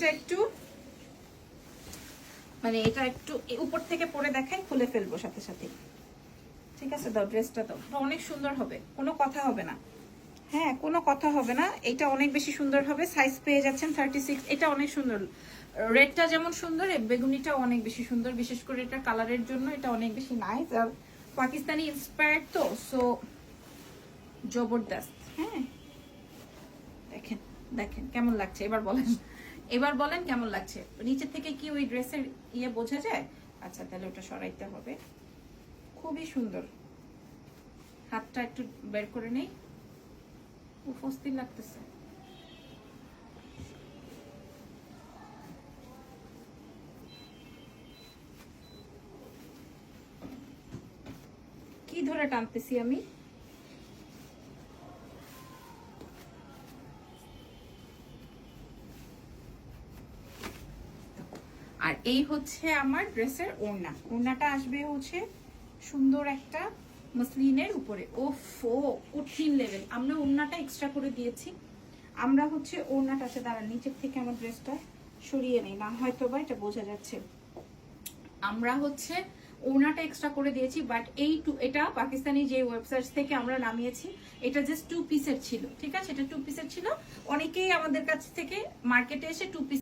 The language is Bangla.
এটা একটু মানে এটা একটু উপর থেকে পরে দেখাই, খুলে ফেলবো সাথে সাথে। ঠিক আছে, দাও ড্রেসটা দাও, অনেক সুন্দর হবে, কোনো কথা হবে না। হ্যাঁ, কোনো কথা হবে না, এটা অনেক বেশি সুন্দর হবে। সাইজ পেয়ে যাচ্ছেন 36। এটা অনেক সুন্দর, রেডটা যেমন সুন্দর, বেগুনিটাও অনেক বেশি সুন্দর, বিশেষ করে এটা কালারের জন্য এটা অনেক বেশি নাইস। আর পাকিস্তানি ইন্সপায়ার্ড তো, সো জবরদস্ত। হ্যাঁ, দেখেন দেখেন কেমন লাগছে, এবার বলেন, এবার বলেন কেমন লাগছে। নিচে থেকে কি ওই ড্রেসের ইয়ে বোঝা যায়? আচ্ছা, তাহলে ওটা সরাইতে হবে। খুবই সুন্দর, হাতটা একটু বের করে নেই, অস্থির লাগতেছে। কি ধরে টানতেছি আমি? আর এই হচ্ছে আমার ড্রেসের ওড়না। ওড়নাটা আসবে হচ্ছে সুন্দর একটা মসলিনের উপরে। ওফো, কঠিন লেভেল। আমরা ওড়নাটা এক্সট্রা করে দিয়েছি। আমরা হচ্ছে ওড়নাটা আছে, দাঁড়ান নিচের থেকে আমার ড্রেসটা সরিয়ে নেই, না হয়তো বা এটা বোঝা যাচ্ছে। আমরা হচ্ছে ওড়নাটা এক্সট্রা করে দিয়েছি, বাট এটা পাকিস্তানি যে ওয়েবসাইট থেকে আমরা নামিয়েছি, এটা জাস্ট 2 পিসের ছিল। ঠিক আছে, এটা 2 পিসের ছিল। অনেকেই আমাদের কাছ থেকে মার্কেটে এসে 2 পিস